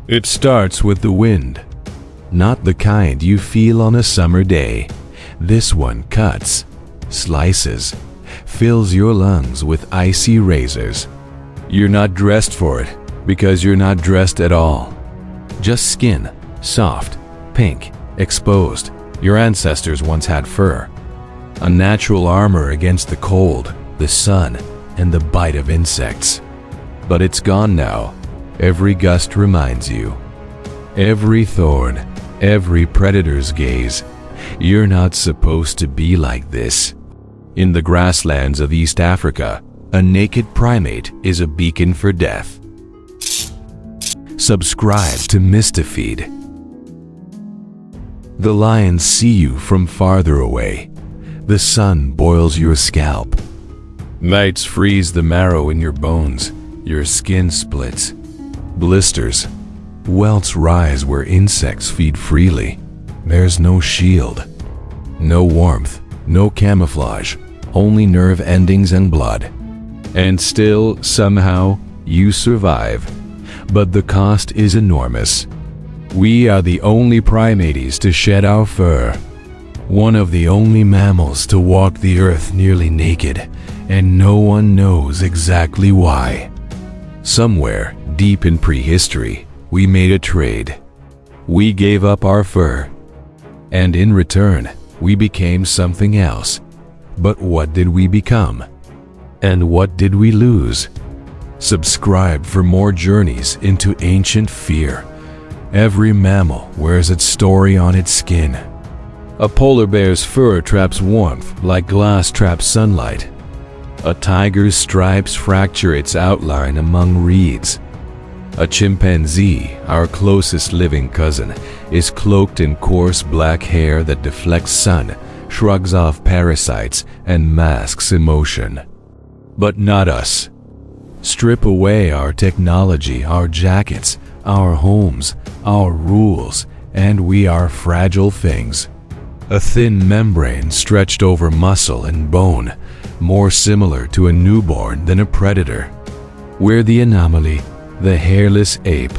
It starts with the wind. Not the kind you feel on a summer day. This one cuts, slices, fills your lungs with icy razors. You're not dressed for it because you're not dressed at all. Just skin, soft, pink, exposed. Your ancestors once had fur. A natural armor against the cold, the sun, and the bite of insects. But it's gone now. Every gust reminds you. Every thorn, every predator's gaze. You're not supposed to be like this. In the grasslands of East Africa, a naked primate is a beacon for death. Subscribe to MystiFeed. The lions see you from farther away. The sun boils your scalp. Nights freeze the marrow in your bones. Your skin splits. Blisters. Welts rise where insects feed freely. There's no shield. No warmth. No camouflage. Only nerve endings and blood. And still, somehow, you survive. But the cost is enormous. We are the only primates to shed our fur. One of the only mammals to walk the earth nearly naked, and no one knows exactly why. Somewhere deep in prehistory, we made a trade. We gave up our fur. And in return, we became something else. But what did we become? And what did we lose? Subscribe for more journeys into ancient fear. Every mammal wears its story on its skin. A polar bear's fur traps warmth like glass traps sunlight. A tiger's stripes fracture its outline among reeds. A chimpanzee, our closest living cousin, is cloaked in coarse black hair that deflects sun, shrugs off parasites, and masks emotion. But not us. Strip away our technology, our jackets, our homes, our rules, and we are fragile things. A thin membrane stretched over muscle and bone, more similar to a newborn than a predator. We're the anomaly, the hairless ape.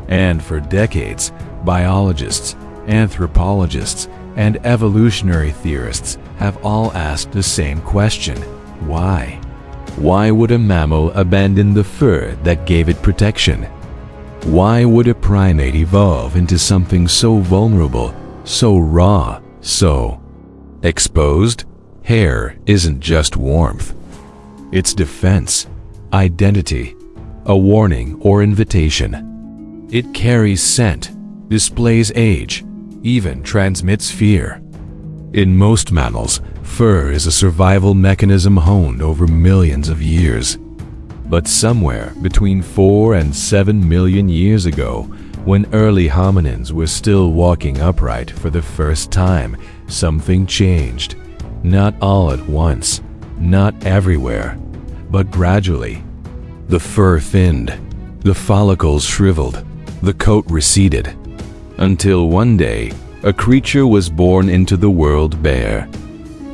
And for decades, biologists, anthropologists, and evolutionary theorists have all asked the same question: why? Why would a mammal abandon the fur that gave it protection? Why would a primate evolve into something so vulnerable, so raw, so exposed? Hair isn't just warmth. It's defense, identity, a warning or invitation. It carries scent, displays age, even transmits fear. In most mammals, fur is a survival mechanism honed over millions of years. But somewhere between 4 and 7 million years ago, when early hominins were still walking upright for the first time, something changed. Not all at once, not everywhere, but gradually. The fur thinned, the follicles shriveled, the coat receded, until one day, a creature was born into the world bare.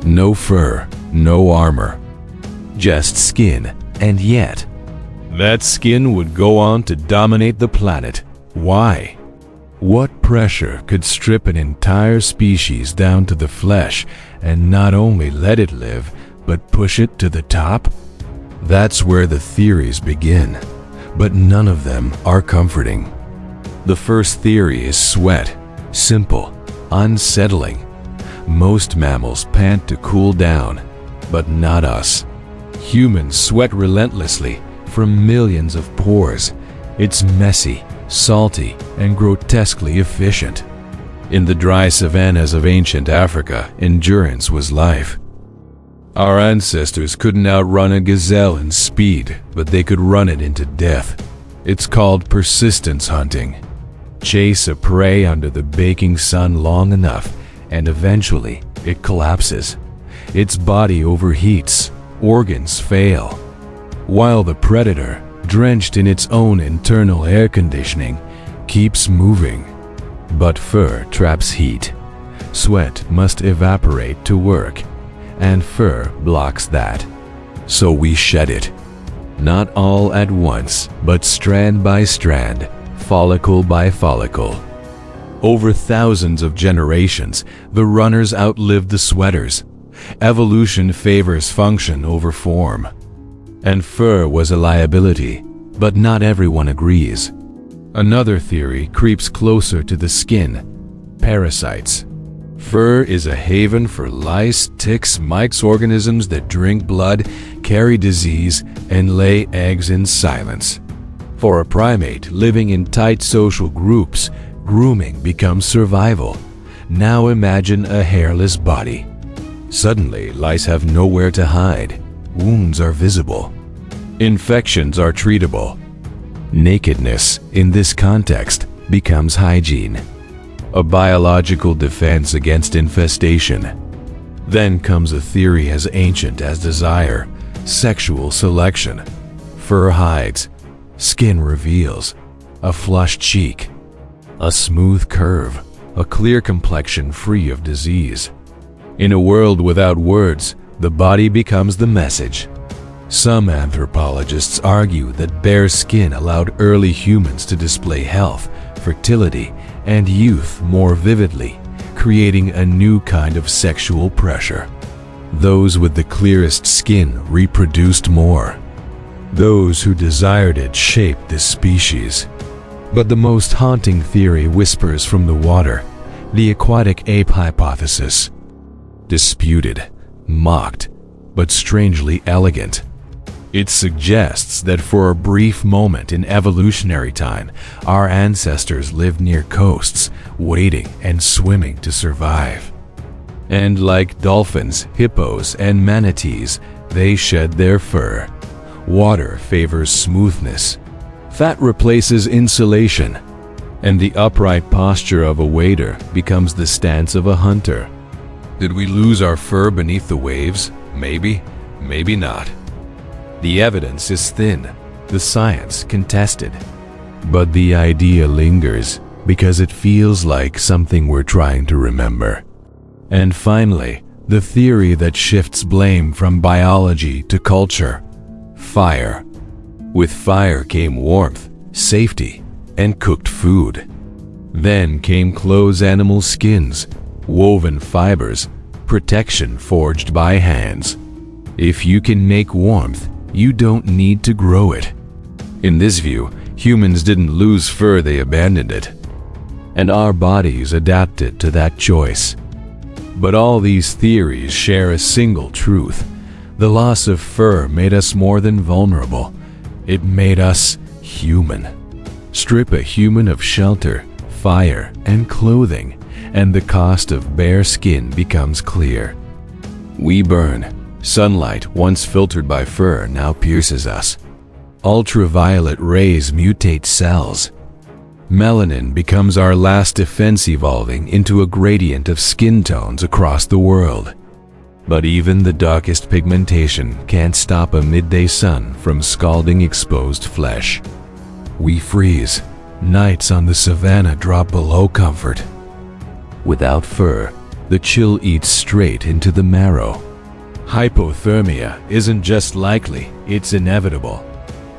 No fur, no armor, just skin, and yet, that skin would go on to dominate the planet. Why? What pressure could strip an entire species down to the flesh and not only let it live, but push it to the top? That's where the theories begin, but none of them are comforting. The first theory is sweat, simple, unsettling. Most mammals pant to cool down, but not us. Humans sweat relentlessly from millions of pores. It's messy, salty, and grotesquely efficient. In the dry savannas of ancient Africa, endurance was life. Our ancestors couldn't outrun a gazelle in speed, but they could run it into death. It's called persistence hunting. Chase a prey under the baking sun long enough, and eventually it collapses. Its body overheats, organs fail, while the predator, drenched in its own internal air conditioning, keeps moving. But fur traps heat. Sweat must evaporate to work, and fur blocks that. So we shed it. Not all at once, but strand by strand, follicle by follicle. Over thousands of generations, the runners outlived the sweaters. Evolution favors function over form. And fur was a liability, but not everyone agrees. Another theory creeps closer to the skin: parasites. Fur is a haven for lice, ticks, microorganisms that drink blood, carry disease, and lay eggs in silence. For a primate living in tight social groups, grooming becomes survival. Now imagine a hairless body. Suddenly, lice have nowhere to hide. Wounds are visible. Infections are treatable. Nakedness, in this context, becomes hygiene, a biological defense against infestation. Then comes a theory as ancient as desire: sexual selection. Fur hides, skin reveals, a flushed cheek, a smooth curve, a clear complexion free of disease. In a world without words, the body becomes the message. Some anthropologists argue that bare skin allowed early humans to display health, fertility, and youth more vividly, creating a new kind of sexual pressure. Those with the clearest skin reproduced more. Those who desired it shaped this species. But the most haunting theory whispers from the water: the aquatic ape hypothesis. Disputed, mocked, but strangely elegant. It suggests that for a brief moment in evolutionary time, our ancestors lived near coasts, wading and swimming to survive. And like dolphins, hippos, and manatees, they shed their fur. Water favors smoothness. Fat replaces insulation. And the upright posture of a wader becomes the stance of a hunter. Did we lose our fur beneath the waves? Maybe, maybe not. The evidence is thin, the science contested. But the idea lingers because it feels like something we're trying to remember. And finally, the theory that shifts blame from biology to culture: fire. With fire came warmth, safety, and cooked food. Then came clothes, animal skins, woven fibers, protection forged by hands. If you can make warmth, you don't need to grow it. In this view, humans didn't lose fur, they abandoned it. And our bodies adapted to that choice. But all these theories share a single truth: the loss of fur made us more than vulnerable. It made us human. Strip a human of shelter, fire, and clothing, and the cost of bare skin becomes clear. We burn. Sunlight, once filtered by fur, now pierces us. Ultraviolet rays mutate cells. Melanin becomes our last defense, evolving into a gradient of skin tones across the world. But even the darkest pigmentation can't stop a midday sun from scalding exposed flesh. We freeze. Nights on the savannah drop below comfort. Without fur, the chill eats straight into the marrow. Hypothermia isn't just likely, it's inevitable.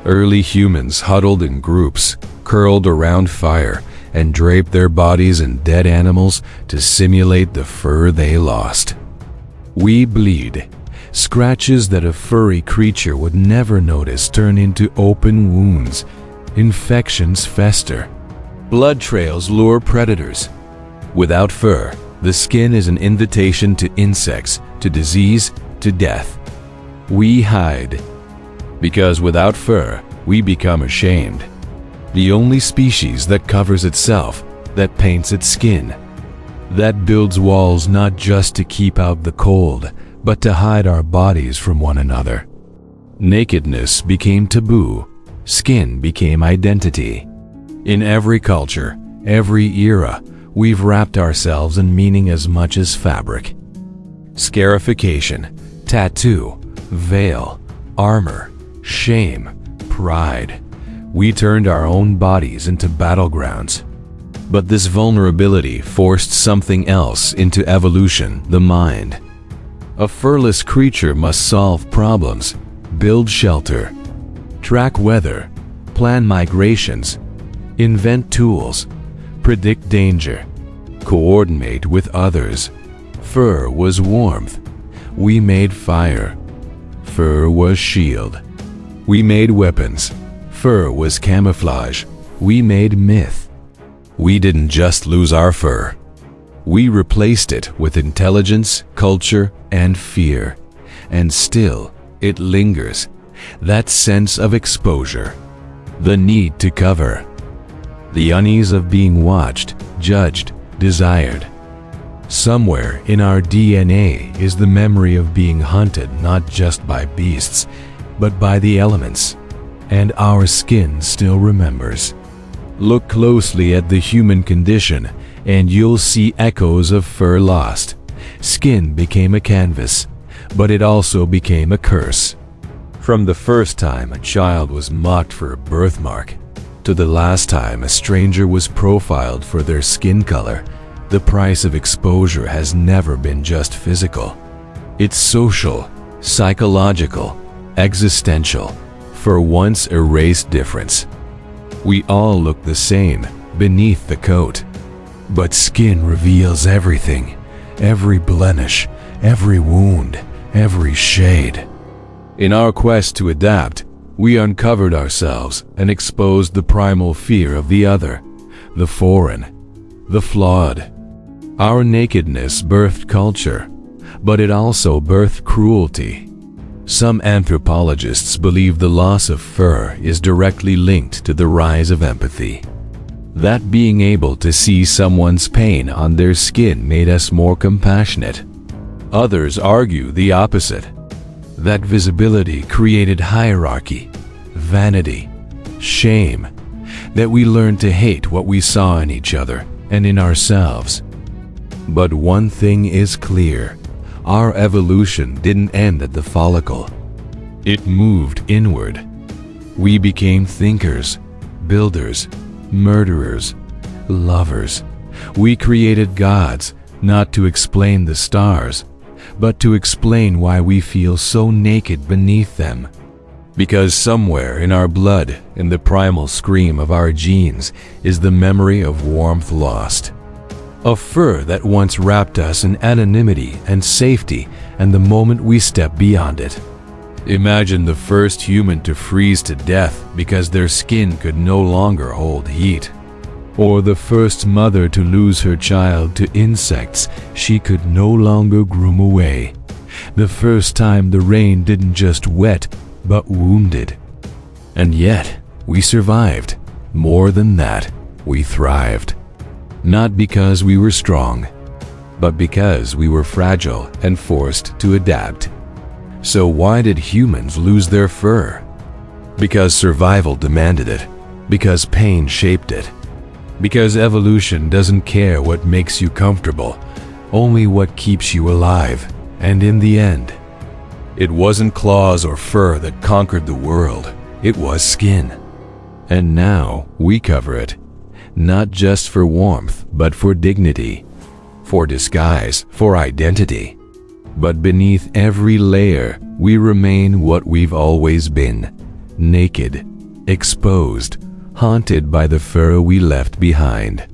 Early humans huddled in groups, curled around fire, and draped their bodies in dead animals to simulate the fur they lost. We bleed. Scratches that a furry creature would never notice turn into open wounds. Infections fester. Blood trails lure predators. Without fur, the skin is an invitation to insects, to disease, to death. We hide. Because without fur, we become ashamed. The only species that covers itself, that paints its skin, that builds walls not just to keep out the cold, but to hide our bodies from one another. Nakedness became taboo. Skin became identity. In every culture, every era, we've wrapped ourselves in meaning as much as fabric. Scarification, tattoo, veil, armor, shame, pride. We turned our own bodies into battlegrounds. But this vulnerability forced something else into evolution: the mind. A furless creature must solve problems, build shelter, track weather, plan migrations. invent tools, predict danger, coordinate with others. Fur was warmth. We made fire. Fur was shield. We made weapons. Fur was camouflage. We made myth. We didn't just lose our fur. We replaced it with intelligence, culture, and fear. And still, it lingers. That sense of exposure. The need to cover. The unease of being watched, judged, desired. Somewhere in our DNA is the memory of being hunted not just by beasts, but by the elements. And our skin still remembers. Look closely at the human condition, and you'll see echoes of fur lost. Skin became a canvas, but it also became a curse. From the first time a child was mocked for a birthmark, to the last time a stranger was profiled for their skin color, the price of exposure has never been just physical. It's social, psychological, existential, for once erased difference. We all look the same beneath the coat, but skin reveals everything, every blemish, every wound, every shade. In our quest to adapt, we uncovered ourselves and exposed the primal fear of the other, the foreign, the flawed. Our nakedness birthed culture, but it also birthed cruelty. Some anthropologists believe the loss of fur is directly linked to the rise of empathy. That being able to see someone's pain on their skin made us more compassionate. Others argue the opposite. That visibility created hierarchy, vanity, shame, that we learned to hate what we saw in each other and in ourselves. But one thing is clear, our evolution didn't end at the follicle. It moved inward. We became thinkers, builders, murderers, lovers. We created gods, not to explain the stars, but to explain why we feel so naked beneath them. Because somewhere in our blood, in the primal scream of our genes, is the memory of warmth lost. A fur that once wrapped us in anonymity and safety, and the moment we step beyond it. Imagine the first human to freeze to death because their skin could no longer hold heat. Or the first mother to lose her child to insects she could no longer groom away. The first time the rain didn't just wet, but wounded. And yet, we survived. More than that, we thrived. Not because we were strong, but because we were fragile and forced to adapt. So why did humans lose their fur? Because survival demanded it. Because pain shaped it. Because evolution doesn't care what makes you comfortable, only what keeps you alive. And in the end, it wasn't claws or fur that conquered the world, it was skin. And now we cover it, not just for warmth, but for dignity, for disguise, for identity. But beneath every layer, we remain what we've always been, naked, exposed, haunted by the fur we left behind.